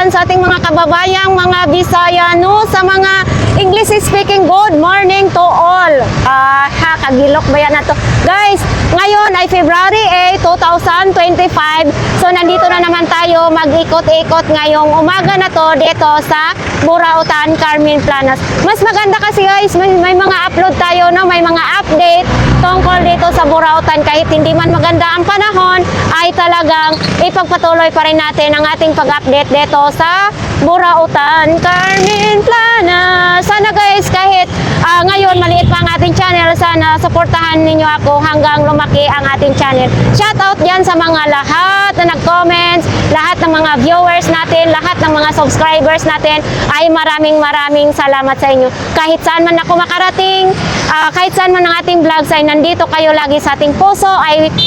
dyan sa ating mga kababayang mga Bisaya, no? Sa mga English speaking, good morning to all. Kagilok ba yan na to? Guys, ngayon ay February 8, 2025. So, nandito na naman tayo mag-ikot-ikot ngayong umaga na to dito sa Burautan, Carmen Planas. Mas maganda kasi guys, may mga upload tayo, no? May mga update tungkol dito sa Burautan. Kahit hindi man maganda ang panahon, ay talagang ipagpatuloy pa rin natin ang ating pag-update dito sa Burautan, Carmen Planas. Sana guys, kahit ngayon maliit pa ang ating channel, sana supportahan ninyo ako hanggang lumaki ang ating channel. Shoutout dyan sa mga lahat na nag-comments, lahat ng mga viewers natin, lahat ng mga subscribers natin, ay maraming salamat sa inyo. Kahit saan man ako makarating, kahit saan man ang ating vlogs ay nandito kayo lagi sa ating puso,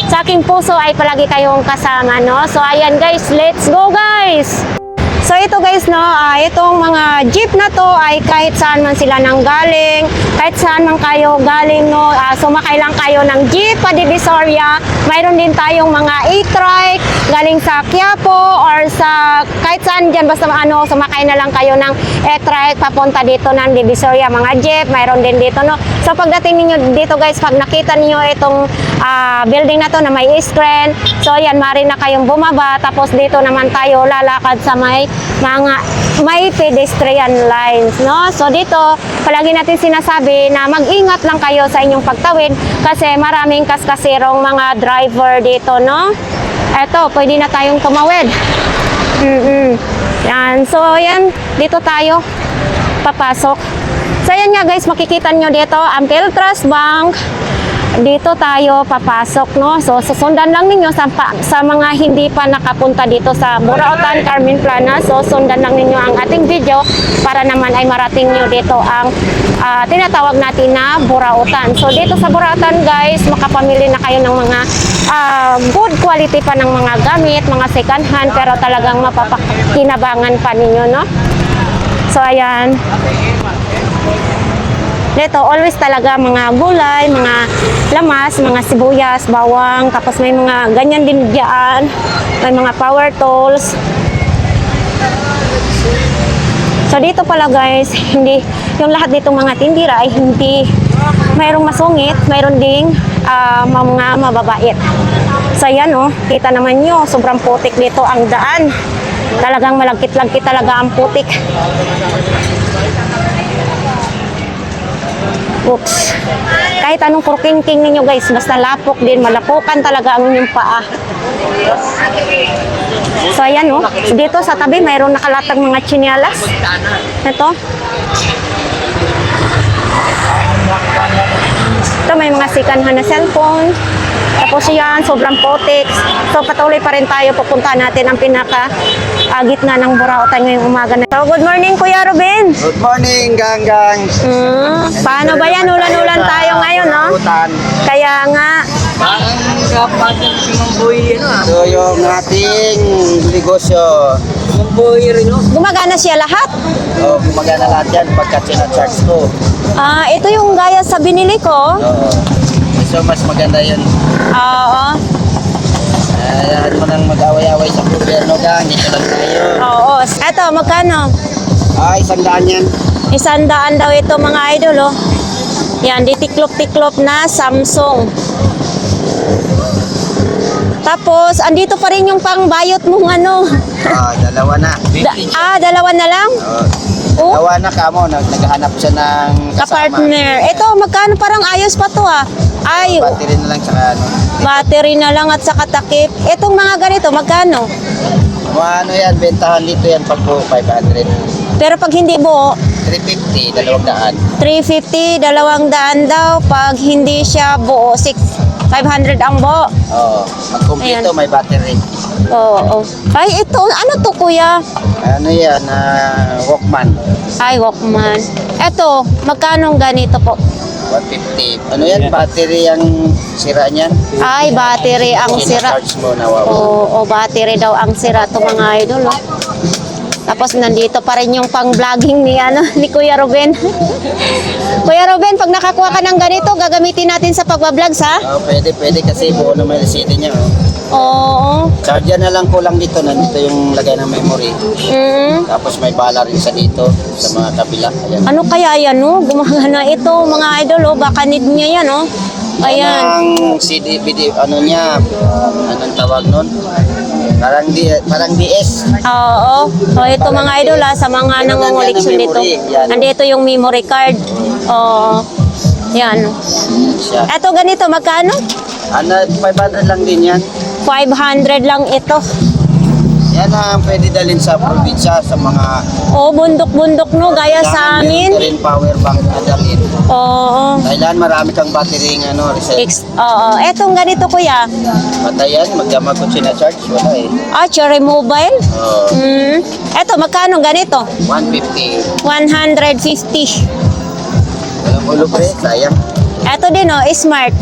sa aking puso ay palagi kayong kasama, no? So ayan guys, let's go guys! So ito guys, no, itong mga jeep na to ay kahit saan man sila nanggaling, kahit saan man kayo galing, no, sumakay lang kayo ng jeep pa Divisoria. Mayroon din tayong mga e-trike galing sa Quiapo or sa kahit saan dyan, basta sumakay na lang kayo ng e-trike papunta dito ng Divisoria, mga jeep, mayroon din dito, no. So pagdating niyo dito guys, pag nakita niyo itong building na to na may screen, so yan, mari na kayong bumaba, tapos dito naman tayo lalakad sa may pedestrian lines, no? So dito, palagi natin sinasabi na mag-ingat lang kayo sa inyong pagtawid kasi maraming kaskasirong mga driver dito, no? Eto, pwede na tayong tumawid. Yan. So, yan. Dito tayo papasok. So, yan nga guys, makikita nyo dito ang Philtrust Bank. Dito tayo papasok, no? So, susundan lang ninyo sa mga hindi pa nakapunta dito sa Burautan, Carmen Planas. So, sundan lang ninyo ang ating video para naman ay marating nyo dito ang tinatawag natin na Burautan. So, dito sa Burautan, guys, makapamili na kayo ng mga good quality pa ng mga gamit, mga second hand, pero talagang mapapakinabangan pa ninyo, no? So, ayan. Dito, always talaga mga gulay, mga lamas, mga sibuyas, bawang, tapos may mga ganyan din diyan, may mga power tools. So dito pala guys, hindi, yung lahat ditong mga tindira ay hindi, mayroong masungit, mayroon ding mga mababait. So yan oh, kita naman nyo, sobrang putik dito ang daan. Talagang malagkit-lagkit talaga ang putik. Oops. Kahit anong kurking-king ninyo guys, basta lapok din, malapukan talaga ang inyong paa. So ayan oh, dito sa tabi mayroong nakalatag mga tsinelas. Ito. Ito may mga second-hand na cellphone. Tapos yan, sobrang putik. So patuloy pa rin tayo, pupunta natin ang pinaka gitna ng Burautan ngayong umaga na. So good morning Kuya Ruben. Good morning gang. Paano ba yan? Ulan-ulan tayo ngayon, no? Kaya nga. Parang kapatid si Mamboy, So yung ating negosyo. Mamboy rin, no? Gumagana siya lahat? Gumagana lahat yan pagka charge ko. Ito yung gaya sa binili ko. So mas maganda yun. Oo. Ayahan mo nang mag-away-away sa gobyerno gang. Dito lang tayo. Oo. Ito, magkano? 100 yan. 100 daw ito mga idol, oh. Yan, di tiklop-tiklop na Samsung. Tapos, andito pa rin yung pangbayot mong ano. Dalawa na. Dalawa na lang? Dalawa na kamo. Naghahanap siya ng kasama. Kapartner. Ito, magkano parang ayos pa to ah. Ay, Battery na lang tsaka ano. battery na lang at saka takip. Itong mga ganito, magkano? Ano yan, bentahan dito yan pag buo 500. Pero pag hindi buo, 350, 200. 350, 200 daw. Pag hindi siya buo, 500 ang buo. Mag-completo Ayan. may battery. Oo. Ay, ito, ano to kuya? Ano yan, Walkman. Ay, Walkman. Ito, magkano ganito po? 150. Ano yan, battery ang sira niyan? Ay, battery ang sira. Charge mo, nawawa. Oo, battery daw ang sira to mga idol. Oh. Tapos nandito pa rin yung pang-vlogging ni, ni Kuya Ruben. Kuya Ruben, pag nakakuha ka ng ganito, gagamitin natin sa pagbablog, ha? Pwede kasi buo naman yung CD niya. Oo. Charger na lang kulang dito. Nandito yung lagay ng memory. Mm. Tapos may bala rin sa dito, sa mga kabila. Ayan. Ano kaya yan, no? Gumagana ito, mga idol, oh. Baka need niya yan, oh. Ayan. Ang CD, video, ano niya, anong tawag nun? Parang DS. Oo. So, ito mga idol, sa mga nangunguliksyon dito. Yan. Nandito yung memory card. Oo. Yan. Siya. Ito ganito, magkano? 500 lang din yan. 500 lang ito. Yan ang pwede dalhin sa probinsya, sa mga... Oo, bundok-bundok, no? Gaya sa amin. Meron rin power bank na dalhin. Oo. Kailan marami kang battery reset. Oo. Etong ganito, kuya. Patayan, magdamag ko charge wala eh. Cherry mobile. Oh, Eto, magkano ganito? 150. 150. Walang ulo pre, sayang. Eto din, oh, smart.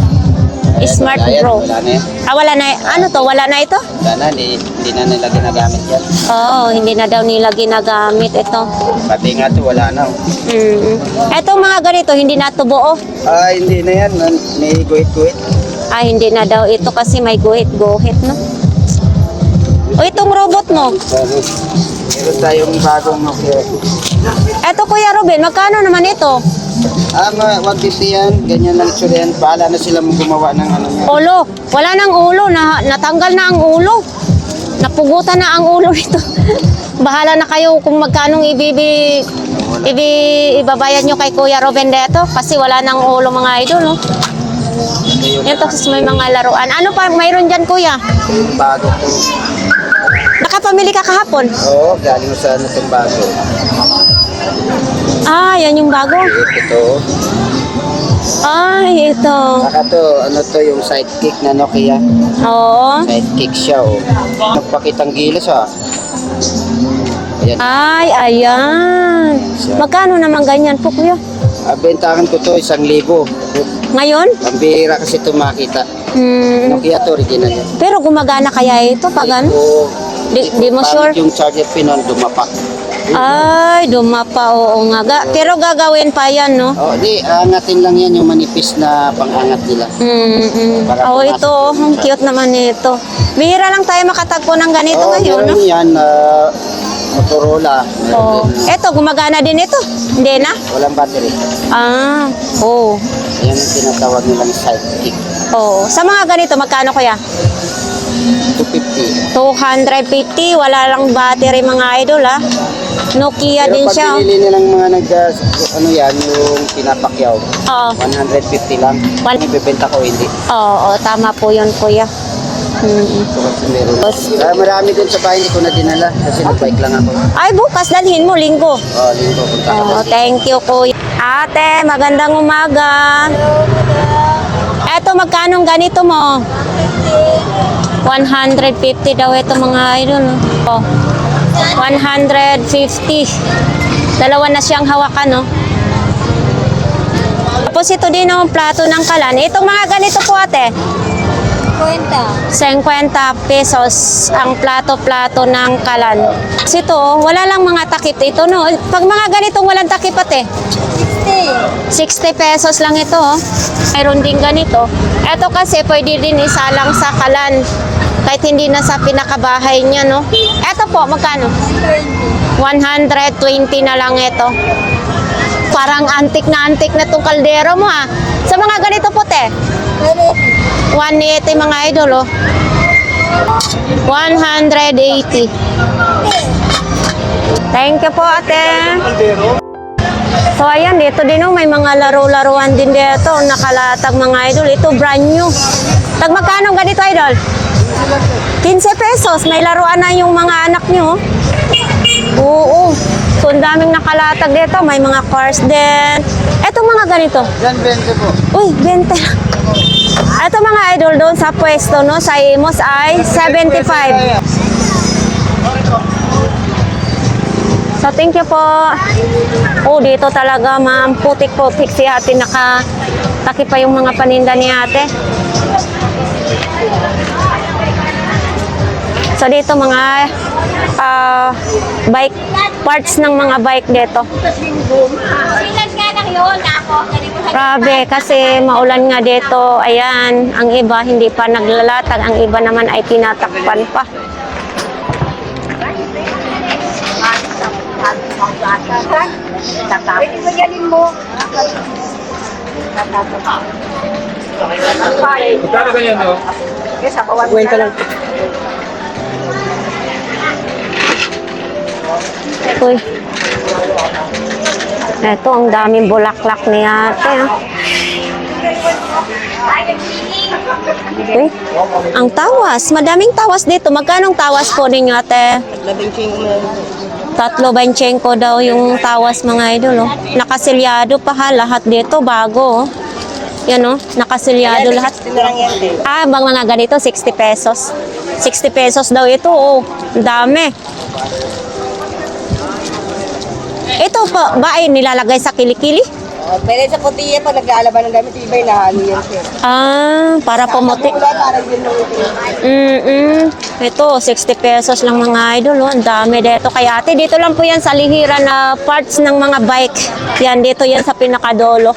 Ayan, Smart wala yan, Pro. Wala na yan. Wala na. Ano to? Wala na ito? Wala na, hindi na nila ginagamit yan. Oo, hindi na daw nila ginagamit ito. Pati nga to, wala na. Etong mga ganito, hindi na ito buo. Hindi na yan, may guhit-guhit. Hindi na daw ito kasi may guhit-guhit, no? O, itong robot mo. Meron tayong bagong Nokia. Eto, Kuya Ruben, magkano naman ito? 150 yan, ganyan lang itsura yan. Bahala na sila gumawa ng ano yan. Ulo. Wala nang ulo. Natanggal na ang ulo. Napugutan na ang ulo nito. Bahala na kayo kung magkanong ibabayad nyo kay Kuya Ruben dito. Kasi wala nang ulo mga idol, no? Yan, tapos may mga laruan. Ano pa mayroon dyan, Kuya? Bago to. Nakapamili ka kahapon? Oo, galing sa natin bago. Yan yung bago. Ito. Ito. Saka to, ano to, yung sidekick na Nokia. Oo. Sidekick siya, oh. Nagpakitang gilas, ah. Ayan. Ayan. Magkano naman ganyan po, Kuya? Bentahan ko to, 1,000. Ngayon? Ang bihira kasi ito makita. Nokia to, original yan. Pero gumagana kaya ito pag ano? Di mo sure? Yung charger pin on, dumapak. Dumapa, oo nga. Pero gagawin pa yan, no? Angatin lang yan yung manipis na pang-angat nila. Para pumasok Ito, ang cute naman nito. Bihira lang tayo makatagpo ng ganito ngayon, no? meron yan, Motorola. Oo. Ito, gumagana din ito. Hindi na? Walang battery. Oo. Yan yung tinatawag nilang sidekick. Oo. Sa mga ganito, magkano kuya? 250. 250, wala lang battery mga idol, ha? Nokia Pero din pag siya. pinili nilang mga ano yan, yung pinapakyaw, Oo. 150 lang. One- Ibebenta ko hindi. Oo, tama po yun, kuya. Ito kasi meron. Marami din sa bahay, hindi ko na dinala kasi nag-bike lang ako. Ay, bukas dalhin mo, linggo. Linggo, punta ka. Thank you, kuya. Ate, magandang umaga. Eto, magkano ganito mo? 150 daw ito mga idol. 150. Dalawa na siyang hawakan, no? Tapos ito din ang plato ng kalan. Itong mga ganito po, ate. 50 pesos ang plato-plato ng kalan. Kasi ito, wala lang mga takip ito, no? Pag mga ganitong walang takip, ate? 60 pesos lang ito, oh. Mayroon din ganito. Ito kasi pwede din isalang sa kalan. Kahit hindi na sa pinakabahay niya, no? Ito po, magkano? 120 na lang ito. Parang antik na itong kaldero mo, ha? Sa mga ganito po, te? 180 mga idol, oh. 180. Thank you po, ate. So, ayan, dito din, oh, may mga laro-laruan din dito. Nakalatag mga idol. Ito, brand new. Tag magkano ganito, idol? 15 pesos. May laruan na yung mga anak nyo. Oo. So, ang daming nakalatag dito. May mga cars din. Ito mga ganito. Yan, 20 po. Uy, 20. Ito mga idol doon sa pwesto, no? Sa Imos ay 75. So, thank you po. Dito talaga, ma'am. Putik-putik si ate. Nakataki pa yung mga paninda ni ate. So, dito mga bike parts ng mga bike dito. Grabe, kasi maulan nga dito. Ayan, ang iba hindi pa naglalatag, ang iba naman ay tinatakpan pa. Magkano ganyan, no? Kwenta lang. Uy. Ito, ang daming bulaklak ni ate. Ah. Uy, ang tawas. Madaming tawas dito. Magkano ang tawas po ninyo, ate? 3.25 daw yung tawas, mga idol. Oh. Nakasilyado pa ha. Lahat dito bago. Oh. Yan oh. Nakasilyado lahat. Ah, bang mga ganito, 60 pesos. 60 pesos daw ito. Oh. Ang dami. Ito pa ba ay nilalagay sa kilikili? Pero sa puti pa nag-aalaban ng gamit, iba'y nahalo yan sir. Ah, para pumuti. Wala, parang yun lang ito. Ito, 60 pesos lang mga idol. Oh. Ang dami dito. Kaya ate, dito lang po yan sa lihiran na parts ng mga bike. Yan, dito yan sa pinakadolo.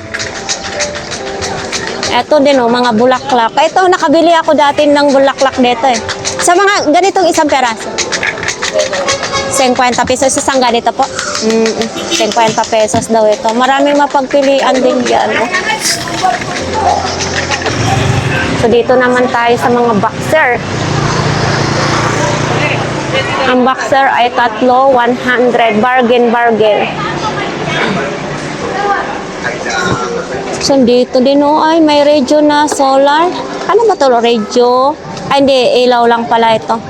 Ito din oh, mga bulaklak. Ito, nakabili ako dati ng bulaklak dito eh. Sa mga ganitong isang peraso. 50 pesos isang ganito po. 50 pesos daw ito. Maraming mapagpilian din dyan. Oh. So dito naman tayo sa mga boxer. Ang boxer ay 3, 100. Bargain. So dito din oh, ay may radio na solar. Ano ba ito? Radio? Ay hindi, ilaw lang pala ito.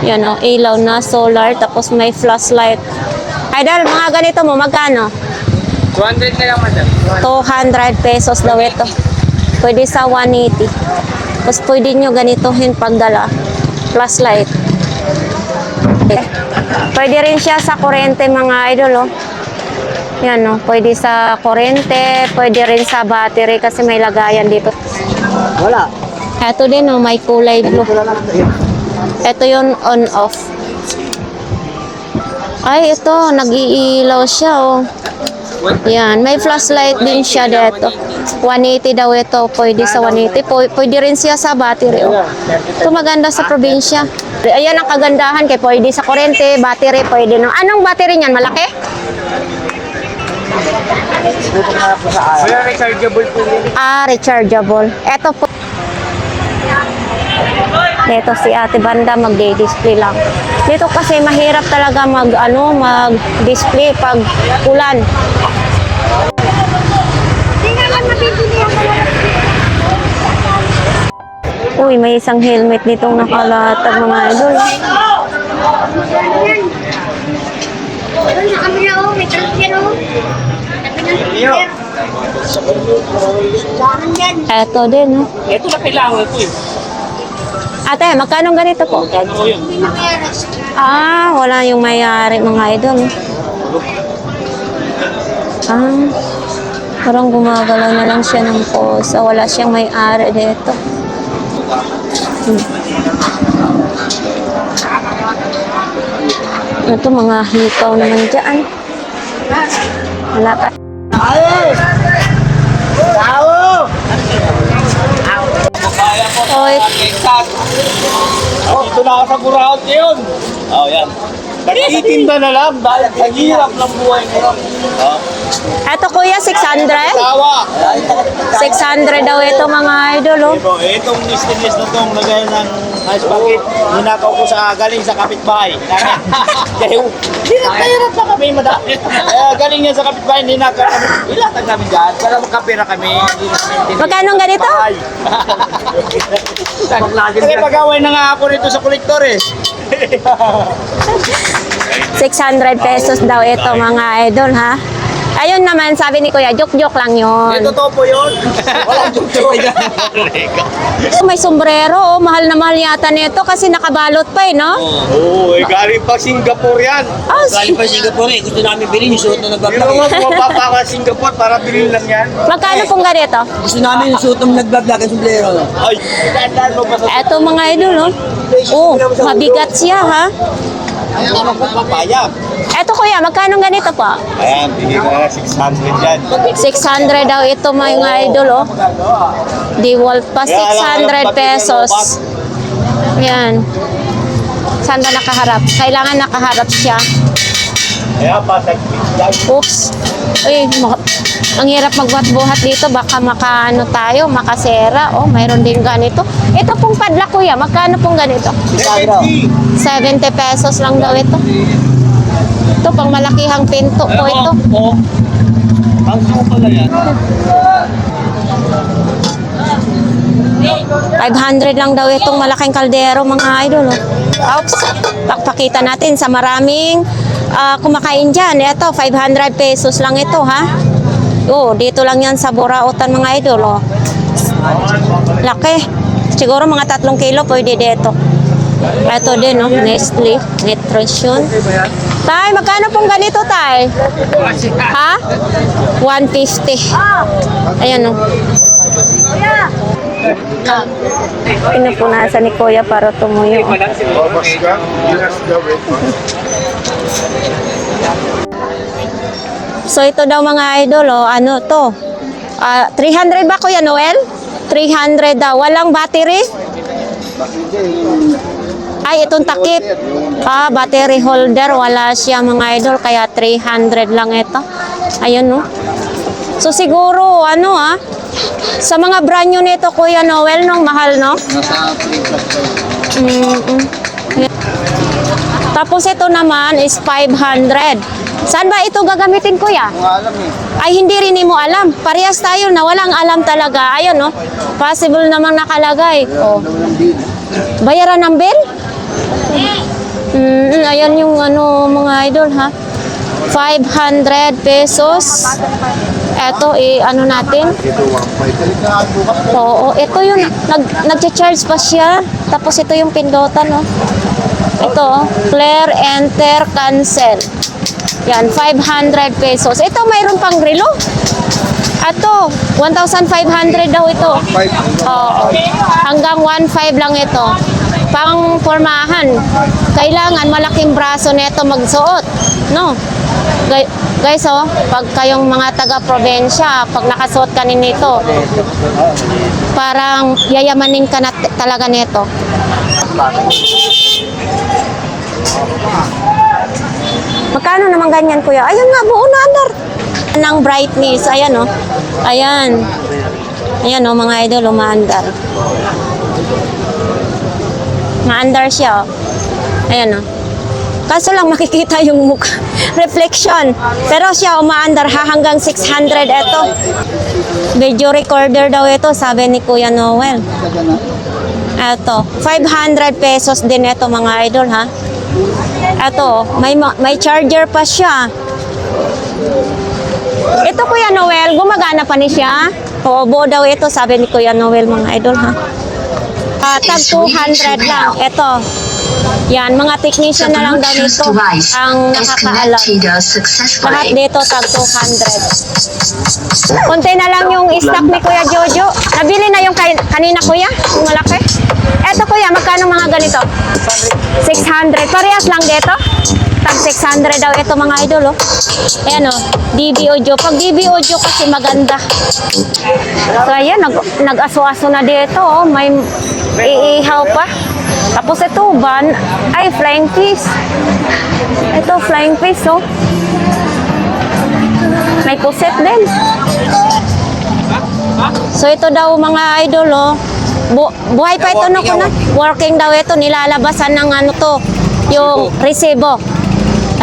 Yan o, ilaw na solar, tapos may flashlight. Idol, mga ganito mo, magkano? 200 na lang, madam. 200 pesos daw ito. Pwede sa 180. Tapos pwede nyo ganitohin pagdala. Flashlight. Okay. Pwede rin siya sa kurente, mga idol. Oh. Yan o, pwede sa kurente, pwede rin sa battery kasi may lagayan dito. Wala. Ito din o, may kulay blue. Ito yung on-off. Ay, ito, nag-iilaw siya, oh. Yan, may flashlight din siya dito. 180 daw ito, pwede sa 180. Pwede rin siya sa battery, oh. Ito maganda sa probinsya. Ayan ang kagandahan, kay pwede sa kurente, battery, pwede no. Anong battery niyan, malaki? Wala, rechargeable po yun. Ah, rechargeable. Ito po. Dito si Ate Banda magdi-display lang. Dito kasi mahirap talaga mag-display pag ulan. Uy, may isang helmet ditong nakalatag, mga idol. Eto din, oh. Ito na kailangan ko eh. Ate, magkano ganito po? Ano yun? Ah, wala yung may-ari, mga idol. Ah, parang gumagalaw na lang siya ng posa. Wala siyang may-ari dito. Ito, mga hikaw naman dyan. Wala pa. Oy, Dito na ako sa Guraot ngayon. Oh, yan. Nagtitinda na lang dahil ang hirap ng buhay ngayon. eto kuya, 600? Tawa. 600 daw ito, mga idol, oh. Itong stainless na itong lagay ng ice bucket, ninakaw ko galing sa kapitbahay. Kaya hirap na kami, madam. Galing niya sa kapitbahay, ninakaw kami. Ilatag namin dyan para magkapira kami. Magkano ang ganito? Kasi pag-away na nga ako rito sa kolektor eh. 600 pesos daw ito, mga idol, ha? Ayun naman, sabi ni Kuya, joke-joke lang yun. Totoo po yun. Walang joke May sombrero, oh. Mahal na mahal yata nito kasi nakabalot pa, eh, no? Oo, galing pa Singapore yan. Oh, Galing pa Singapore eh. Gusto namin bilhin yung suot na Pero nagbablog. nga, bumababa ka sa Singapore para bilhin lang yan. magkano pong ganito? Gusto namin yung suot na nagbablog ang sombrero. Ay, tandaan mo pa sa Eto, mga idol, oh. Oh, mabigat siya, ha? Hindi naman po papayag. Eto kuya, magkano ganito po? Ayan, bigay ko na 600 dyan. 600 daw ito mga idol, oh. DeWalt pa, 600 pesos. Yan. Saan ba nakaharap? Kailangan nakaharap siya. Ayan, patag dyan. Oops. Uy, ang hirap magbuhat-buhat dito. Baka makaano tayo, makasera. Oh, mayroon din ganito. Ito pong padlock kuya, magkano pong ganito? 70 pesos lang daw ito. Ito, pang malakihang pinto po ito. Oo. Ang pala yan. 500 lang daw itong malaking kaldero mga idol. Oh. Oops. Pakita natin sa maraming kumakain dyan. Ito, 500 pesos lang ito ha. Oh, dito lang yan sa Burautan mga idol. Oh. Laki. Siguro mga 3 kilo pwede dito. Ito din, no? Nestle, Nutrition. Tay, magkano pong ganito, Tay? Ha? 150. Ayan, no? Pinupunasan ni Kuya para tumuyo. So, ito daw mga idol, oh. Ano to? 300 ba, Kuya Noel? 300 daw. Walang battery? Ay, itong takip. Battery holder. Wala siya mga idol. Kaya 300 lang ito. Ayun, no? So, siguro, ano, sa mga brand new nito, Kuya Noel, no? Mahal, no? Nasa 3 Tapos, ito naman is 500. Saan ba ito gagamitin, Kuya? Kung alam eh. Ay, hindi rin mo alam. Parehas tayo na walang alam talaga. Ayun, no? Possible namang nakalagay. Oh. Bayaran ng bill? Ayan yung ano, mga idol, ha? 500 pesos. Eto, ano natin? Oo, ito yung nag-charge pa siya. Tapos ito yung pindutan, no? Ito, clear, enter, cancel. Yan, 500 pesos. Ito, mayroon pang relo. Ato, 1,500 daw ito. Oo. Hanggang 1,500 lang ito. Pang formahan. Kailangan malaking braso nito magsuot. No? Guys, oh, pag kayong mga taga-probinsya, pag nakasuot ka nito, parang yayamanin ka na talaga nito. Magkano naman ganyan, Kuya? Ayun nga, buo na andar. Ng brightness, ayan, oh. Ayan. Ayan, oh, mga idol, umaandar. Maandar siya, oh. Ayan, oh. Kaso lang makikita yung mukha. Reflection. Pero siya, umaandar ha, hanggang 600 ito. Video recorder daw ito, sabi ni Kuya Noel. Ito, 500 pesos din ito, mga idol, ha. Ito, may charger pa siya. Ito, Kuya Noel, gumagana pa ni siya. Oo, buo daw ito, sabi ni Kuya Noel, mga idol, ha. Tag 200 lang. Ito. Yan, mga technician na lang daw nito ang nakakaalam. Lahat dito tag 200. Konti na lang yung stock ni Kuya Jojo. Nabili na yung kanina, Kuya, yung malaki. Eto, Kuya, magkano mga ganito? 600. Parehas lang dito. Tag 600 daw ito, mga idol, oh. Ayan, oh. DB Audio. Pag DB Audio kasi maganda. So, ayan, nag-aso-aso na dito, oh. May iihaw pa. Tapos ito, van. Ay, flying fish. Ito, flying fish, oh. May puset din. So, ito daw, mga idol, oh. Buhay pa ito, no, kuna? Working daw ito. Nilalabasan ng ano to, yung resibo.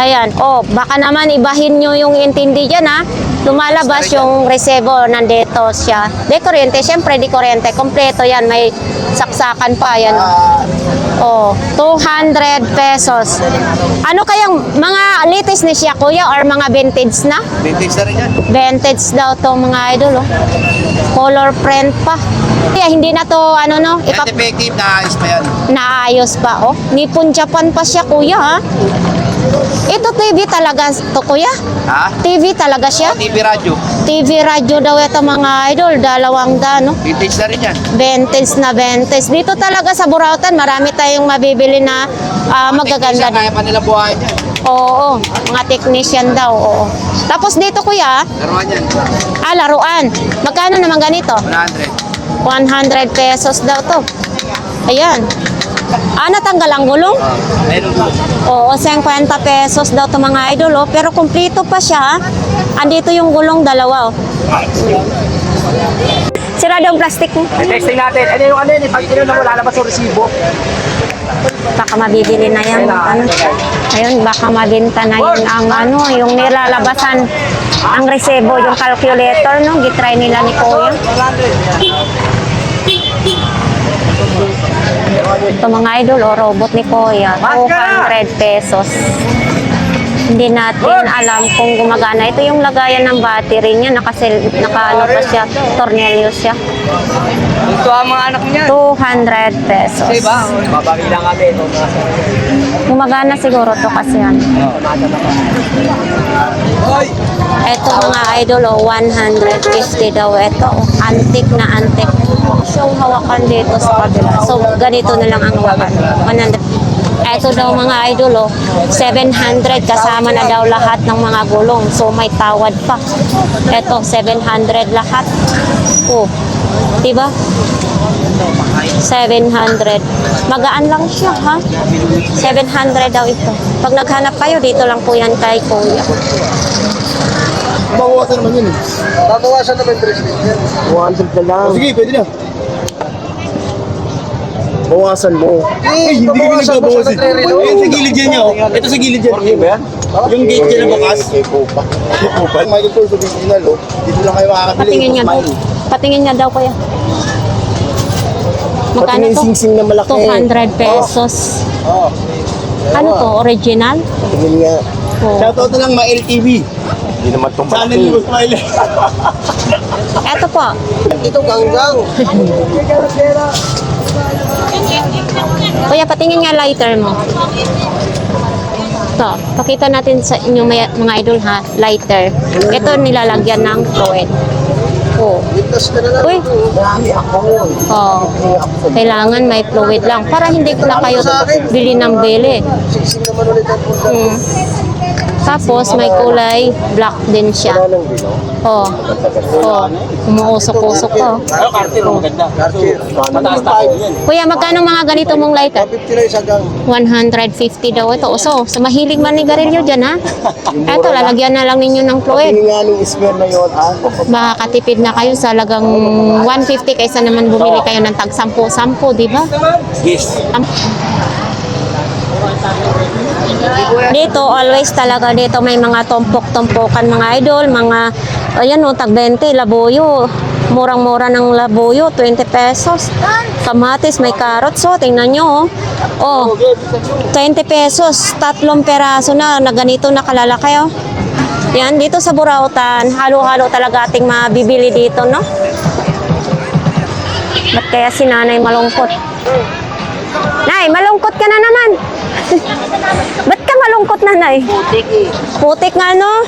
Ayan, oh, baka naman ibahin nyo yung intindi dyan, ha. Lumalabas yung resibo, nandito siya. Di kuryente, syempre di kuryente. Kompleto yan, may saksakan pa, yan. Oh, 200 pesos. Ano kayang mga latest ni siya, Kuya, or mga vintage na? Vintage na rin yan. Vintage daw to, mga idol, oh. Color print pa. Kaya hindi na to, ano, no? Effective, naayos pa yan. Naayos pa, oh. Nippon Japan pa siya, Kuya, ha. Ito TV talaga to, kuya? Ha? TV talaga siya? TV radyo. TV radyo daw ito mga idol, 200 no? Vintage na rin yan. Vintage na vintage. Dito talaga sa Burautan, marami tayong mabibili na magaganda. Kaya pa nila buhayin yan. Oo, mga technician daw. Oo. Tapos dito kuya, Laruan yan. laruan. Magkano naman ganito? 100. 100 pesos daw to. Ayan. Natanggal ang gulong? Meron po. Oo, 50 pesos daw to mga idol. Oh. Pero kumplito pa siya. Andito yung gulong dalawa. Oh. Sira daw ang plastic mo. Testing natin. Ano yung ano yun? Pag tinunod mo, lalabas yung resibo. Baka mabibili na yan. Ano? Ayun, baka mabenta na yun ang ano, yung nilalabasan ang resebo, yung calculator, no? Gitry nila ni Kuya. Ito mga idol, robot ni Kuya. 200 pesos. Hindi natin alam kung gumagana. Ito yung lagayan ng battery niya. Naka-ano pa siya. Tornilyo siya. Ito ang mga anak niya. 200 pesos. Babagi lang kami ito. Gumagana siguro to kasi yan. Ito mga idol, 150 daw ito. Antique na antique. Yung hawakan dito sa kabila. So, ganito na lang ang hawakan. 100. Ito daw mga idol, 700 kasama na daw lahat ng mga gulong. So, may tawad pa. Ito, 700 lahat. Oh, diba? 700. Magaan lang siya, ha? 700 daw ito. Pag naghanap kayo, dito lang po yan kay Kuya. Bawasan naman yun eh. Babawasan naman 100 na lang. Sige, pwede na. Bawasan mo. Hindi ko nagbabawasan. Ayun sa gilid yan niya. Ito sa gilid yan. Yung gate dyan na bukas. Michael Kors original, oh. Dito lang kayo makakabili. Patingin niya daw. Patingin niya daw, Kuya. Magkano Patingin to? sing-sing na malaki. 200 pesos. Ano to? Original? Tingin nga. Oh. Shoutout na lang ma-LTV. Hindi naman itong channel ni Smile. Eto po. Ito ganggang. Kuya, patingin nga lighter mo. Ito, pakita natin sa inyo mga idol ha, lighter. Ito nilalagyan ng fluid. Oh. Ligtas ka na lang. Uy. Marami ako. Oh. Kailangan may fluid lang para hindi na kayo bili ng bili. Siksing naman ulit ang punta. Tapos may kulay black din siya. Oh. Oh. Umuusok-usok ko. Pero cartier, maganda. Cartier. Mataas tayo. Kuya, magkano mga ganito mong lighter? 50 na isang gang. 150 daw ito. So, sa mahilig man ni Garillo dyan, ha? Eto, lalagyan na lang ninyo ng fluid. Tingin nga nung square na yun, Makakatipid na kayo sa lagang 150 kaysa naman bumili kayo ng tag 10-10, di ba? Yes. Dito, always talaga dito may mga tumpok-tumpokan mga idol, mga, ayan o, tag 20, labuyo. Murang-mura ng labuyo, 20 pesos. Kamatis, may carrots, so tingnan nyo, oh. 20 pesos, 3 peraso na ganito na kalalaki, oh. Yan, dito sa Burautan, halo-halo talaga ating mabibili dito, no? Ba't kaya si nanay malungkot? Nay, malungkot ka na naman. Ba't ka malungkot, nanay? Putik eh. Putik nga, no?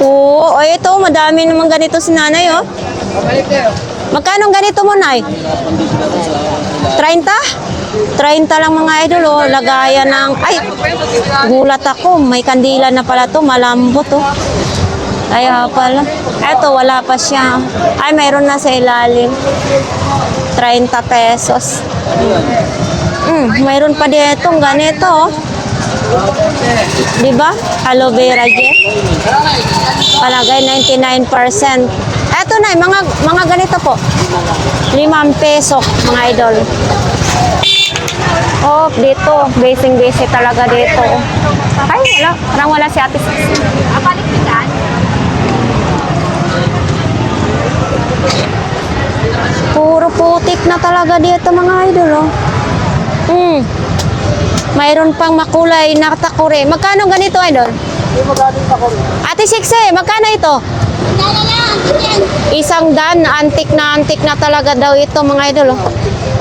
Oo, ay ito, madami naman ganito si nanay, oh. Magkano ganito mo, nay? 30? 30 lang mga idol, oh. Lagayan ng, ay, gulat ako. May kandila na pala to, malambot, oh. Kaya pala. Eto, wala pa siya. Ay, mayroon na sa ilalim. 30 pesos. Mayroon pa dito, ganito, oh. Diba? Aloe vera gel. Palagay 99%. Eto na, mga ganito po. 5 peso, mga idol. Oh, dito. Basing-basic talaga dito. Ay, wala. Parang wala si Ate Sisi. Puro putik na talaga dito, mga idol, oh. Mayroon pang makulay na takore. Magkano ganito, idol? Ate Siksi, magkano ito? 100, antik na talaga daw ito, mga idol.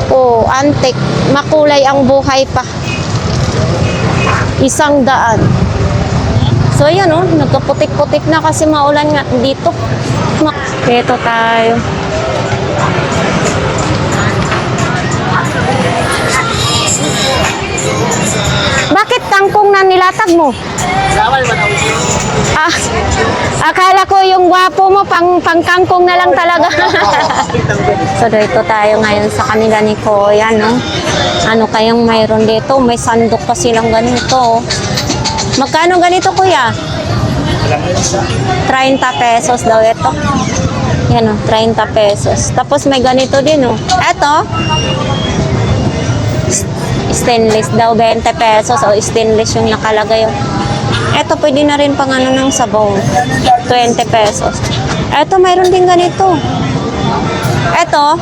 Oh, antik. Makulay ang buhay pa. 100. So, yun, oh, nagkaputik-putik na kasi maulan nga dito. Dito tayo. Bakit kangkong na nilatag mo? Ah, akala ko yung gwapo mo, pang-kangkong na lang talaga. So, dito tayo ngayon sa kanila ni Kuya, no? Ano kayang mayroon dito? May sandok kasi ng ganito. Magkano ganito, Kuya? 30 pesos daw ito. Yan, oh, 30 pesos. Tapos may ganito din, oh. Ito, stainless daw, 20 pesos. O, stainless yung nakalagay. Ito, pwede na rin pang ano ng sabaw. 20 pesos. Ito, mayroon din ganito. Ito,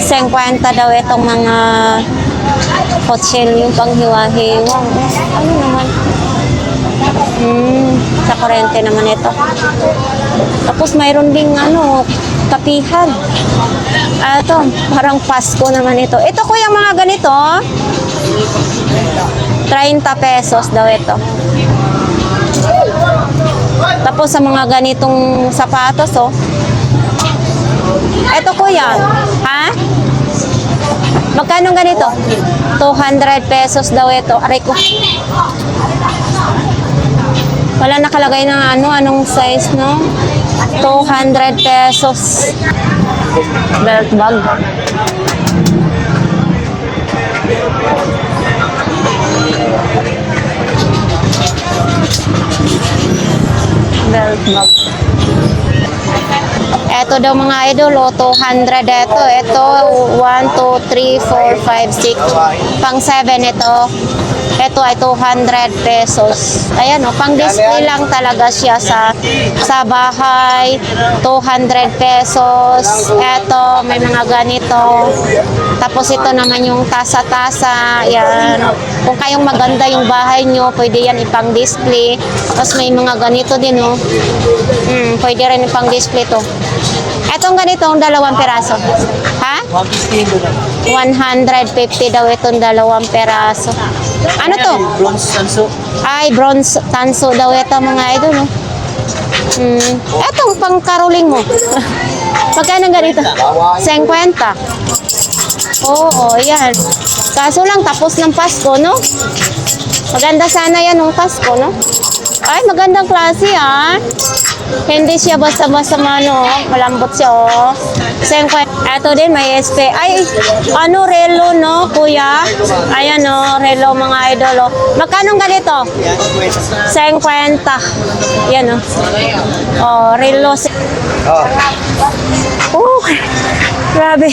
50 daw itong mga kutsil, yung panghiwa-hiwa. Ano naman? Sa kurente naman ito. Tapos mayroon ding ano, kapihan. Ito, parang Pasko naman ito. Ito, Kuya, mga ganito, 30 pesos daw ito. Tapos sa mga ganitong sapatos, oh. Ito, Kuya. Ha? Magkano ganito? 200 pesos daw ito. Aray ko. Wala nakalagay na anong size, no? 200 pesos. Belt bag. Belt bag. Ito daw mga idol, 200 ito. Ito, 1, 2, 3, 4, 5, 6. Pang 7 ito. Ito ay 200 pesos. Ayan, oh, pang display lang talaga siya sa bahay. 200 pesos. Ito, may mga ganito. Tapos ito naman yung tasa-tasa. Yan. Kung kayong maganda yung bahay nyo, pwede yan ipang display. Tapos may mga ganito din, oh. Pwede rin ipang display to. Etong ganito, 2 peraso. Ha? 150 daw itong 2 peraso. Ano to? Bronze sanso. Ay, bronze tanso daw ito mga idol, no? Etong pang caroling mo. Magkano ganito? 50. Oo, yan. Kaso lang, tapos ng Pasko, no? Maganda sana yan ng Pasko, no? Ay, magandang klase, ah. Hindi siya basta-basta malambot siya, oh. Ito din, may SP. Ay, ano, relo, no, Kuya? Ayan, oh, relo, mga idol, oh. Magkano ganito? 50. Yan, oh. Oh, relo. Oh, grabe.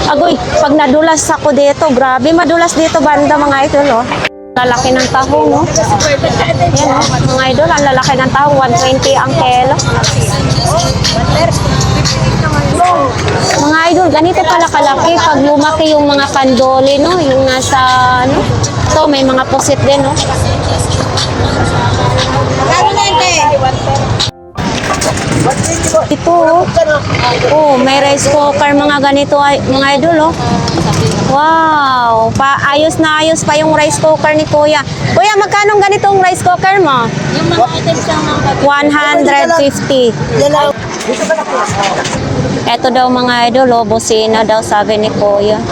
Agoy, pag nadulas ako dito, grabe, madulas dito banda, mga idol, oh. Lalaki ng tahong, no? Yan, oh, mga idol, ang lalaki ng tahong, 120 ang kilo. Mga idol, ganito pala kalaki pag lumaki yung mga kandoli, no? Yung nasa, ano? Ito, may mga pusit din, no? Ito, oh, may rice cooker, mga ganito, mga idol, oh. Wow, ayos na ayos pa yung rice cooker ni Kuya. Kuya, magkano ganitong rice cooker mo? Yung mga items lang 150. Ito daw mga idol, oh, busina daw sabi ni Kuya.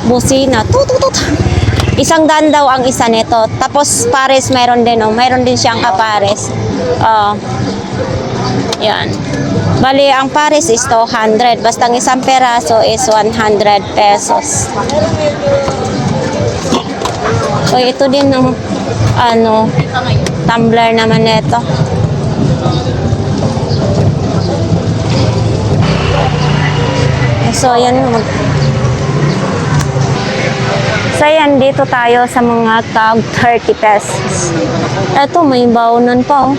Busina, tututut. 100 daw ang isa nito. Tapos pares meron din, oh. Meron din siyang kapares. Yan. Bali, ang pares is 200. Basta ang isang peraso is 100 pesos. So, ito din ng ano, tumbler naman nito. So, yan. So, yan. Dito tayo sa mga tag 30 pesos. Ito, may baunan pa, oh.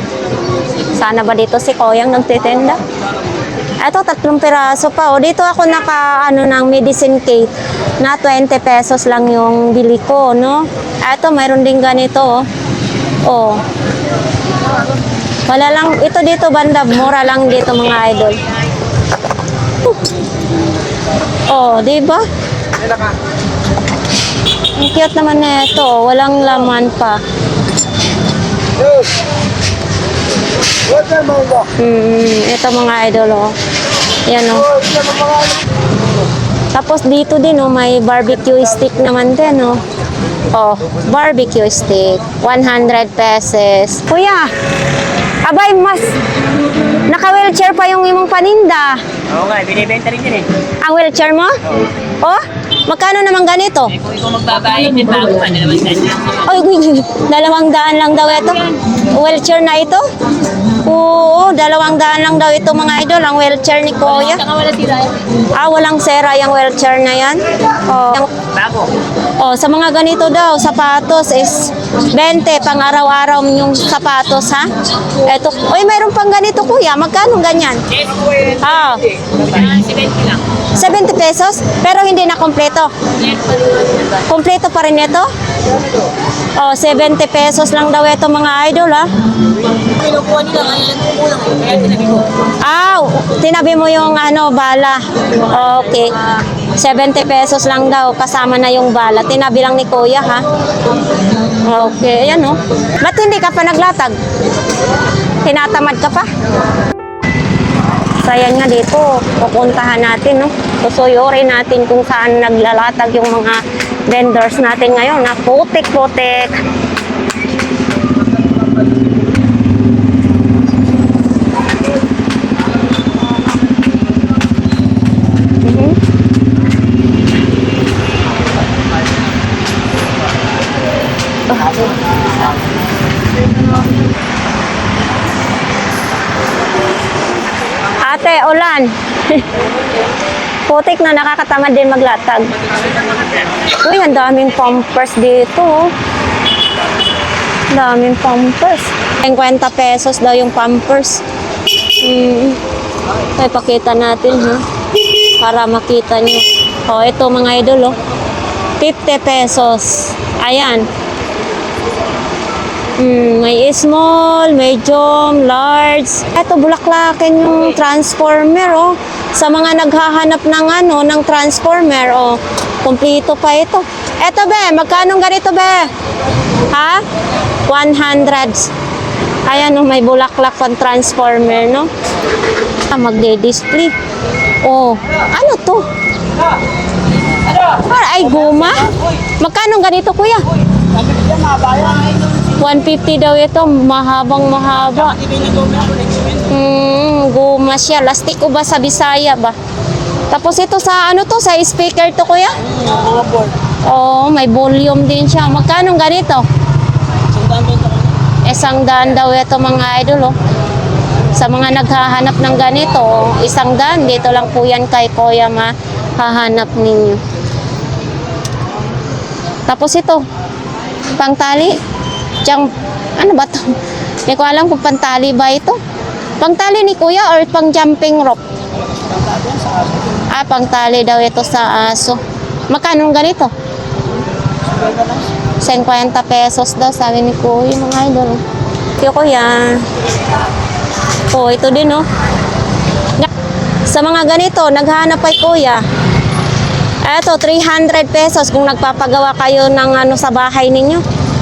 Sana ba dito si Koyang nagtitinda? Ito, 3 piraso pa. O, dito ako ng medicine cake na 20 pesos lang yung bili ko, no? Ito, mayroon din ganito, oh. Wala lang, ito dito banda, mura lang dito mga idol. Oh, di ba? Ang cute naman na ito. Walang laman pa. Ito mga idol, oh. Yan, oh. Tapos dito din, oh, may barbecue stick naman din, oh. Oh, barbecue stick. 100 pesos. Kuya, abay, mas naka-wheelchair pa yung imong paninda. Oo nga, binibenta rin yun eh. Ang wheelchair mo? Oh, magkano naman ganito? Kung ikaw magbabayad, may bago pa, dalawang ganyan. Ay, 200 lang daw ito. Wheelchair na ito? Oo, 200 lang daw ito mga idol, ang wheelchair ni Kuya. Saka wala tira yan. Ah, walang sera yung wheelchair na yan. Oh. Bago. Oh, sa mga ganito daw, sapatos is 20 pang araw-araw yung sapatos, ha? Eto, oy, mayroon pang ganito Kuya, magkano ganyan? Yes. Ah, 70 lang. 70 pesos, pero hindi na kompleto. Kompleto pa rin ito? Oh, 70 pesos lang daw ito mga idol, ha? Kinukuha nila, kaya kulang eh. Kaya tinabi ko. Ah, tinabi mo yung ano, bala. Okay. 70 pesos lang daw, kasama na yung bala. Tinabi lang ni Kuya, ha? Okay, ayan, oh. Ba't hindi ka pa naglatag? Tinatamad ka pa? So, ayan nga dito, pupuntahan natin, no? Susuyurin natin kung saan naglalatag yung mga vendors natin ngayon, na putik-putik. Ate, ulan. Putik na, nakakatamad din maglatag. Uy, ang daming pampers dito. Oh. Daming pampers. 50 pesos daw yung pampers. Ito, ipakita natin, ha? Para makita nyo. Oh, ito mga idol, oh. 50 pesos. Ayan. May small, medium, large. Ito, bulaklakin yung transformer, oh. Sa mga naghahanap ng ano, ng transformer, oh. Kompleto pa ito. Ito, be, magkano ganito, be? Ha? 100. Ayan, oh, may bulaklak pang transformer, no? Magde-display. Oh, ano to? Ay, guma? Magkano ganito, kuya? 150 daw ito, mahabang mahaba. Guma siya. Lastik ko ba sa Bisaya ba? Tapos ito sa ano to, sa speaker to kuya? Oh, may volume din siya. Magkano ganito? 100 daw ito mga idol, oh. Sa mga naghahanap ng ganito, 100, dito lang po yan kay Kuya mahahanap ninyo. Tapos ito, pangtali. Diyang, ano ba ito? Hindi ko alam kung pantali ba ito. Pangtali ni Kuya or pang jumping rope? Ah, pangtali daw ito sa aso. Magkano ganito? 50 pesos daw, sabi ni Kuya, mga idol. Yung Kuya. Oh, ito din, oh. Sa mga ganito, naghahanap kay Kuya. Eto, 300 pesos kung nagpapagawa kayo ng ano sa bahay ninyo.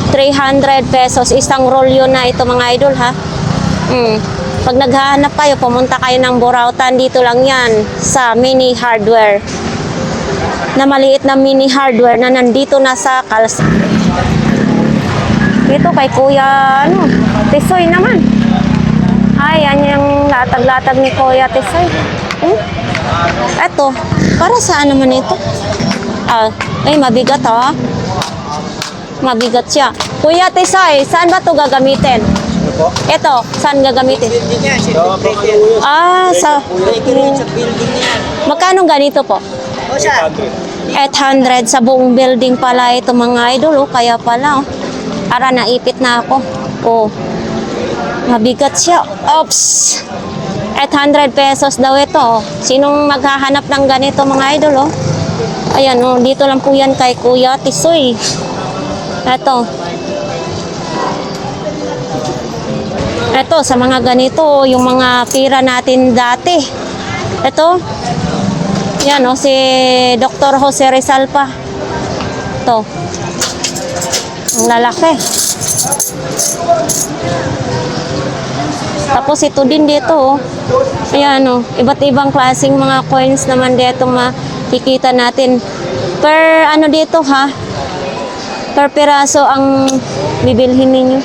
300 pesos, isang roll yun na ito mga idol, ha. Pag naghahanap kayo, pumunta kayo ng Burautan, dito lang yan, sa mini hardware. Na maliit na mini hardware na nandito na sa dito kay Kuya, ano, Tisoy naman. Ay, yan yung latag-latag ni Kuya Tisoy. Eto, para saan naman ito? Ah, ay, mabigat, ha. Mabigat siya. Kuya Tisoy, saan ba ito gagamitin? Ito, saan gagamitin? Ah, sa... Magkano ganito po? 800 sa buong building pala ito mga idol, oh. Kaya pala, oh. Para naipit na ako. Oh. Mabigat siya. Oops. 800 pesos daw ito, oh. Sinong maghahanap ng ganito mga idol, oh? Ayan, oh. Dito lang po yan kay Kuya Tisoy. Ito. Ito, sa mga ganito, yung mga pira natin dati. Ito. Yan, oh, si Dr. Jose Rizal pa. Ito. Ang lalaki. Tapos ito din dito, oh. Ayan, oh. Iba't ibang klaseng mga coins naman dito makikita natin. Per ano dito, ha? Per piraso ang bibilhin ninyo.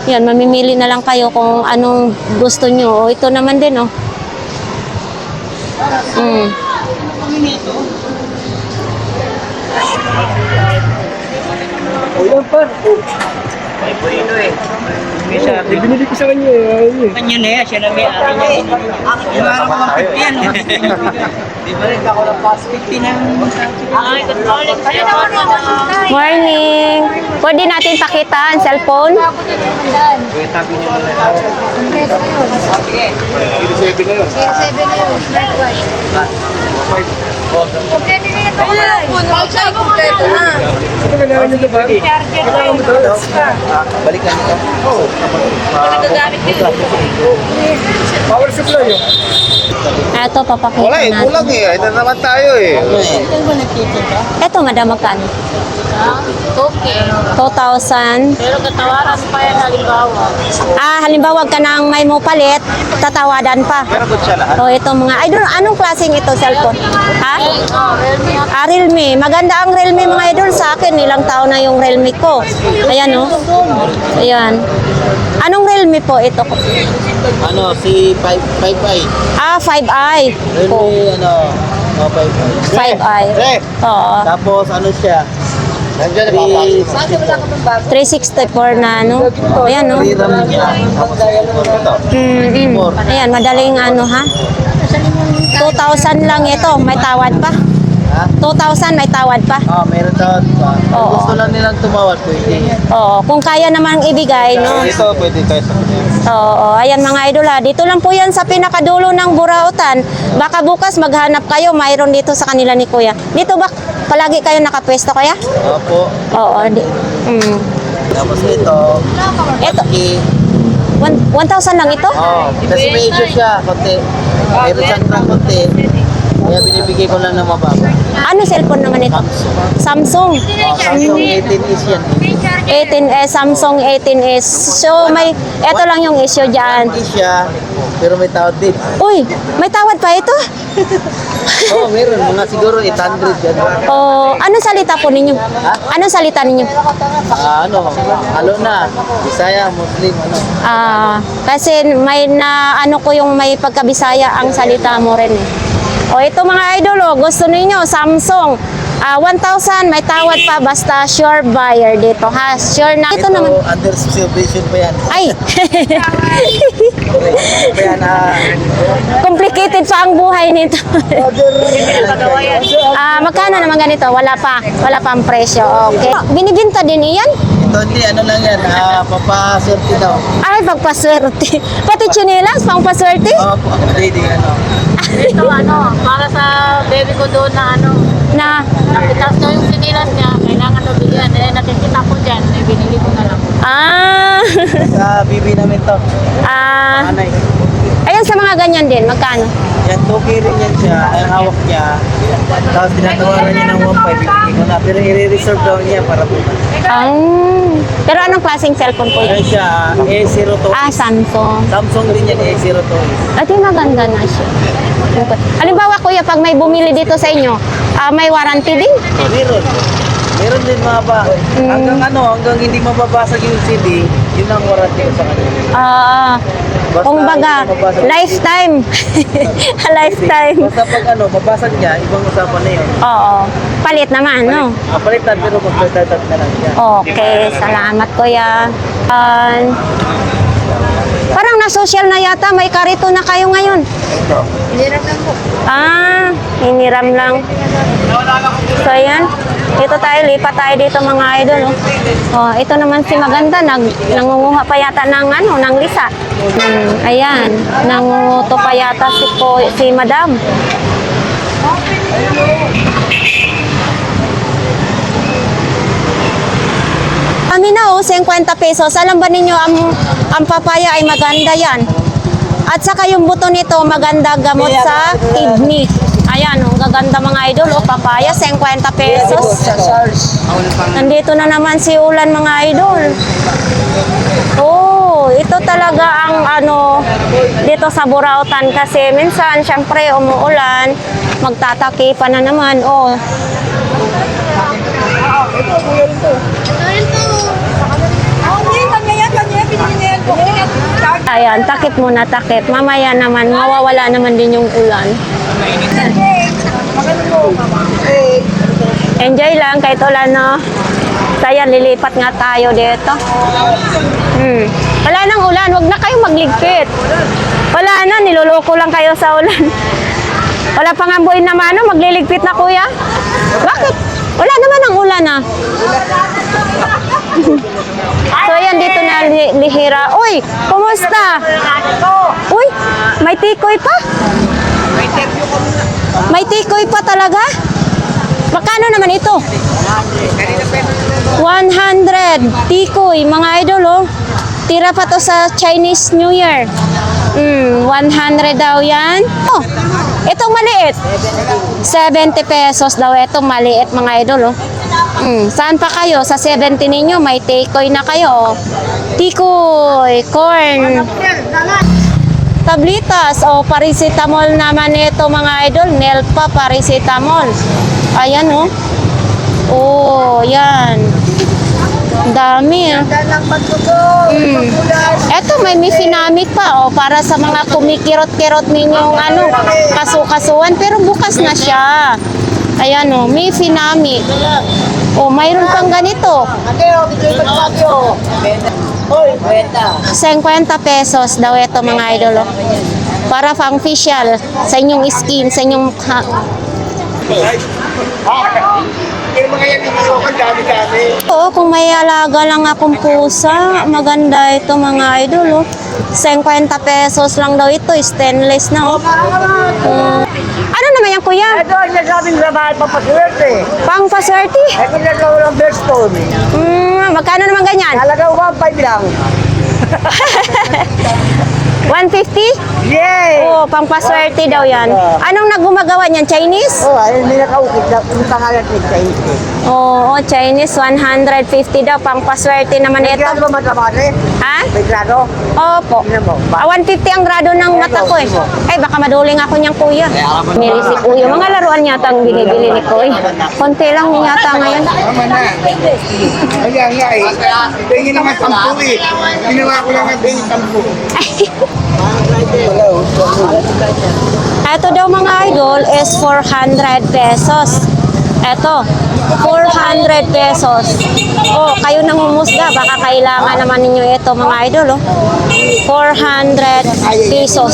Yan, mamimili na lang kayo kung anong gusto nyo. O, ito naman din, oh. O yan pa. May purino eh. Binili ko sa kanya eh. Kanya na yan, siya na may ari niya. Yung mga naman 50 yan. Di ba rin ako ng past 50 na ay, good morning. Morning! Pwede natin pakita ang cellphone? Ito kailangan nyo ba? Kailangan mo to? Balikan nito. Power supply yun. Ito, papakita Wala eh, natin. kulang eh. Ito naman tayo eh. Ito, madam, magkano? 2,000. Pero katawaran pa yan halimbawa. Halimbawa ka nang may mo palit, tatawadan pa. Pero good siya lahat. So, ito mga, idol, anong klaseng ito cellphone? Ha? Realme. Maganda ang Realme mga idol sa akin. Ilang taon na yung Realme ko. Ayan, oh. Ayan. Anong Realme po ito? Ano, si 5i. 5i. Oh, Realme, ano, 5i. 5i. Oo. Tapos, ano siya? Nandiyan, 364 na, ano. Ayan, oh. 3 RAM niya. Tapos, ito. Ayan, madaling ano, ha? 2,000 lang ito. May tawad pa. Ha? 2,000 may tawad pa. Meron tawad pa. Kung Oo. gusto lang nilang tumawad, pwede. Oo, kung kaya namang ibigay, no? Ito, pwede tayo sa kanila. Oo, ayan mga idol ha. Dito lang po yan sa pinakadulo ng Burautan. Baka bukas maghanap kayo, mayroon dito sa kanila ni Kuya. Dito ba palagi kayo nakapwesto, Kuya? Opo. Oo. Tapos ito, Ito, okay. 1,000 lang ito? Kasi may issue siya, konti. Mayroon siyang ng konti. Kaya binibigay ko lang ng mababa. Ano cellphone naman ito? Samsung. Samsung 18 is yan. 18S, Samsung 18S. So, ito lang yung issue dyan. Is siya, pero may tawad din. Uy, may tawad pa ito? Meron. Mga siguro 800 yan. O, anong salita po ninyo? Anong salita ninyo? Halo na. Bisaya, Muslim, ano. Kasi may na ano ko yung may pagkabisaya ang salita mo rin eh. O ito mga idol, gusto ninyo Samsung 1,000 may tawad pa basta sure buyer dito ha. Sure na. Ito naman. Under supervision pa yan. Ay. Pa yan, Complicated pa ang buhay nito. Magkano naman ganito? Wala pa ang presyo. Okay. Binibinta din iyan? ito hindi, ano lang yan, papaswerte daw. Ay, pagpaswerte. Pati chinelas, pang paswerte? Opo, lady, ano. Ito para sa baby ko doon na Na, napitas daw yung sinilas niya, kailangan daw bigyan. Nakikita ko dyan, binili ko na lang. Sa bibi namin to. Anay. Ayan sa mga ganyan din, magkano? Yan, okay rin yan siya. Ang hawak niya. Tapos tinatawaran niya ng 1.5. Bibigay ko na. Pero i-reserve daw niya para bukas. Pero anong klaseng cellphone po Ano yun? siya? A02. Samsung. Samsung din yan, A02. Ito yung maganda na siya. Halimbawa kuya, pag may bumili dito sa inyo, may warranty din? Meron. Meron din mga ba. Hanggang hindi mababasag yung CD, yun ang warranty ko sa kanila. Basta Kumbaga, hindi mababasag. lifetime. Lifetime. Basta pag mabasag niya, ibang usapan na yun. Oo. Palit naman, no? Palitan, pero magpalitan na lang siya. Okay, salamat kuya. Parang na-social na yata, may karito na kayo ngayon. Hiniram lang po. Hiniram lang. So, ayan. Dito tayo, lipat tayo dito mga idol. Oh, ito naman si Maganda, nangunguha pa yata ng ng lisa. Ayan, nangunguto pa yata si Madam. Kami na 50 pesos. Alam ba ninyo ang papaya ay maganda yan? At saka yung buto nito, maganda gamot sa kidney. Ayan, ang gaganda mga idol. O, papaya, 50 pesos. Nandito na naman si Ulan mga idol. Oh, ito talaga ang ano dito sa Burautan kasi minsan syempre umuulan, magtatakipan na naman. Oh. Ayan, takip muna, takip. Mamaya naman, mawawala naman din yung ulan. Enjoy lang kahit ulan, no? Kaya lilipat nga tayo dito. Wala nang ulan, wag na kayong magligpit. Wala na, niloloko lang kayo sa ulan. Wala pang ambuin naman, no? Magliligpit na kuya. Bakit? Wala naman ang ulan, ah. So ayan, dito na lihira. Uy, kumusta? Uy, may tikoy pa? May tikoy pa talaga? Magkano naman ito? 100 tikoy, mga idol, oh. Tira pa to sa Chinese New Year. 100 daw yan. Oh, itong maliit. 70 pesos daw itong maliit, mga idol, oh. Saan pa kayo? Sa 70 ninyo, may tikoy na kayo. Tikoy, corn. Tablitas o paracetamol naman ito mga idol. Nelpa paracetamol. Ayan, oh. Oh, yan. Dami, ah. Eto, may mifinamic pa, oh, para sa mga kumikirot-kirot ninyong ano, kasu-kasuan. Pero bukas na siya. Ayan, oh, mifinamic. Oh, mayroon pang ganito. 50 pesos daw ito mga idol, oh. Para pang facial sa inyong skin, sa inyong mukha. Oo, kung may alaga lang akong pusa, maganda ito mga idol, oh. 50 pesos lang daw ito, stainless na, oh. Ano naman yan, kuya? Ito ang nasabing trabaho papaswerte. Pang paswerte? Ito nagkaroon ng Blackstone. Magkano naman ganyan? Halaga 1.5 lang. 150? Yay! Oo, pang paswerte daw yan. Anong naggumagawa niyan? Chinese? Oh, ayun, hindi nakaukit na. Yung pangalan ko sa inyo. Oo, Chinese 150 daw. Pang paswerte naman May ito. grado ba matamate? Ha? May grado? Opo. Tingnan mo. 150 ang grado ng mata ko, eh. Ay, baka maduling ako niyang kuya. Mili si kuya. Mga laruan yata ang binibili ni kuya. Konti lang yata ngayon. Tama na. Kaya nga eh. Tingin naman 10 eh. Ginawa ko lang ng 10. Ito daw mga idol is 400 pesos. Ito, 400 pesos. Oh, kayo nang humusga, baka kailangan naman ninyo ito mga idol, oh. 400 pesos.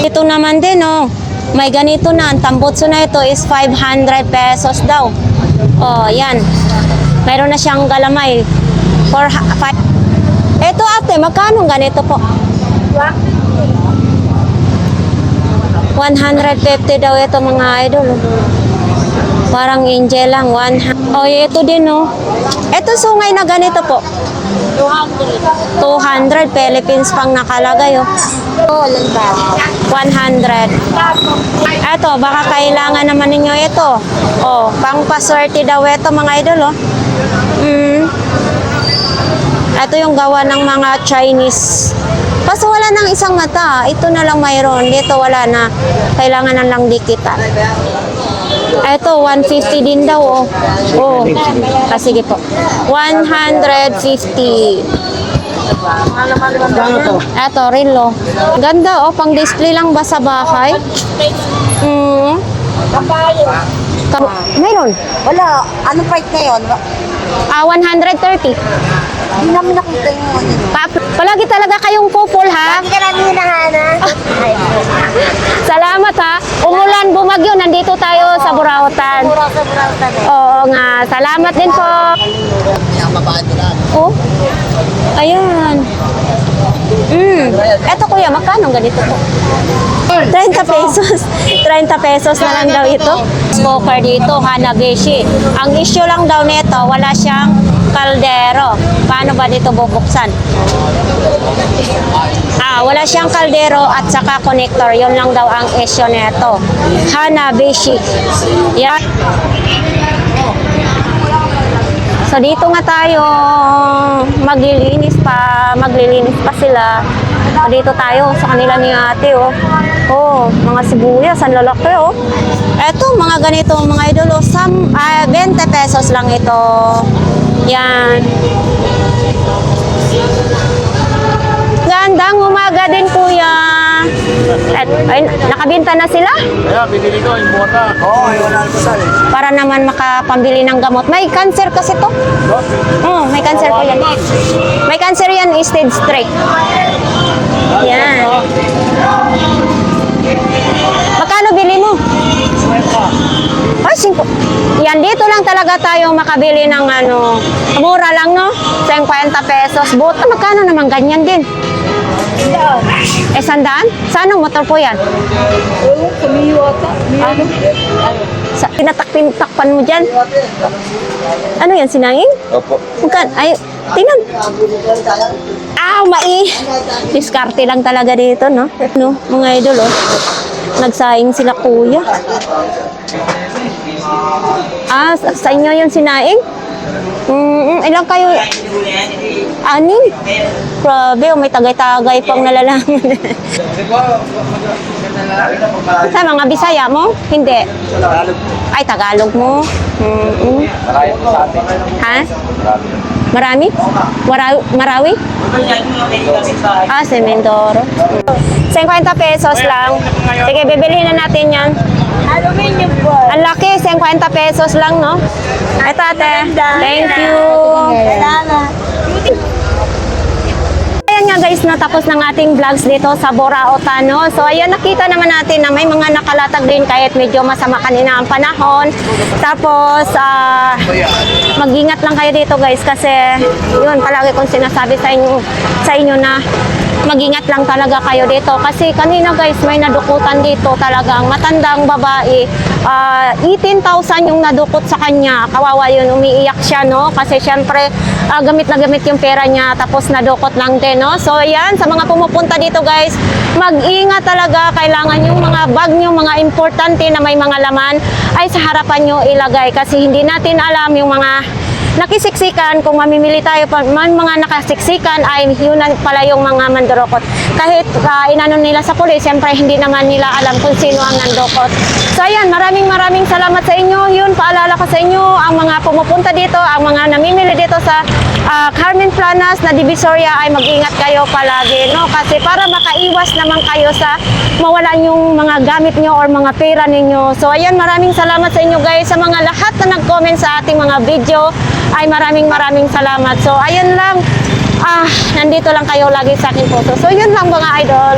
Ito naman din, oh. May ganito na, ang tambutso na ito is 500 pesos daw. Oh, yan. Mayroon na siyang galamay. Ito ate, magkano ganito po? 150 daw ito mga idol. Parang angel lang. Oh, ito din, oh. Ito sungay na ganito po. 200 Philippines pang nakalagay, oh. 100. Ito, baka kailangan naman ninyo ito. Oh, pang paswerte daw ito mga idol, oh. Ito yung gawa ng mga Chinese. Kaso wala nang isang mata. Ito na lang mayroon. Dito wala na. Kailangan na lang dikitan. Ito, 150 din daw, oh. Oh. Sige po. 150. Ito, relo. Ganda, oh. Pang display lang ba sa bahay? Mayroon. Wala. Anong price ngayon? 130. Hindi namin nakita yung ano. Palagi talaga kayong pupul, ha? Hindi ka namin hinahanap. Salamat, ha? Umulan, bumagyo, nandito tayo sa Burautan. Mura sa Burautan eh. Oo nga, salamat din po. Oh, ayan. Eto kuya, magkano ganito po? 30 pesos. 30 pesos na lang daw ito. Smoker dito, Hanageshi. Ang issue lang daw nito, wala siyang kaldero. Paano ba dito bubuksan? Wala siyang kaldero at saka connector. Yun lang daw ang issue nito. Hanabishi. Yan. So dito nga tayo maglilinis pa sila. So dito tayo sa kanila ni ate oh. Oh, mga sibuyas, ang lalaki oh. Eto, mga ganito mga idol oh. 20 pesos lang ito. Yan. Gandang umaga din kuya. Ay, nakabinta na sila? Kaya, binili ko yung bota. Oo, wala na pasal. Para naman makapambili ng gamot. May cancer kasi to. May cancer po yan. May cancer yan, stage 3. Yan. Magkano bili mo? Ay, 5. Yan, dito lang talaga tayo makabili ng ano, mura lang, no? 50 pesos. Buta, magkano naman ganyan din? Sandaan? Saan ang motor po yan? Tinatak-tintakpan mo dyan? Ano yan, sinanging? Opo. Ay, tingnan. Diskarte lang talaga dito, no? No, mga idol, oh. Nagsaing sila kuya. Sa inyo yung sinaing? Ilang kayo? 6? Grabe, may tagay-tagay pang nalalaman. Sa mga Bisaya mo? Hindi. Ay, Tagalog mo? Ha? Marami? Marawi? Sa Mindoro. 50 pesos lang. Sige, bibilihin na natin yan. Aluminum boy. Ang laki, 50 pesos lang, no? Ito, ate. Thank you. Salamat. Ayan nga guys, natapos ng ating vlogs dito sa Borao Tano. So ayan, nakita naman natin na may mga nakalatag din kahit medyo masama kanina ang panahon. Tapos, mag-ingat lang kayo dito guys kasi yun, palagi kong sinasabi sa inyo na mag-ingat lang talaga kayo dito. Kasi kanina guys, may nadukutan dito talagang matandang babae. 18,000 yung nadukot sa kanya. Kawawa yun, umiiyak siya, no? Kasi syempre, gamit na gamit yung pera niya tapos nadukot lang din, no? So ayan, sa mga pumupunta dito guys, mag-ingat talaga. Kailangan yung mga bag nyo, mga importante na may mga laman ay sa harapan nyo ilagay kasi hindi natin alam yung mga nakisiksikan. Kung mamimili tayo pa mga nakasiksikan ay yun pala yung mga mandurokot. Kahit inano nila sa pulis, siyempre hindi naman nila alam kung sino ang nandukot. So ayan, maraming salamat sa inyo. Yun, paalala ko sa inyo, ang mga pumupunta dito, ang mga namimili dito sa Carmen Planas na Divisoria ay mag-ingat kayo palagi, no? Kasi para makaiwas naman kayo sa mawalan yung mga gamit nyo or mga pera ninyo. So ayan, maraming salamat sa inyo guys. Sa mga lahat na nag-comment sa ating mga video ay maraming salamat. So ayun lang, nandito lang kayo lagi sa aking puso. So yun lang mga idol.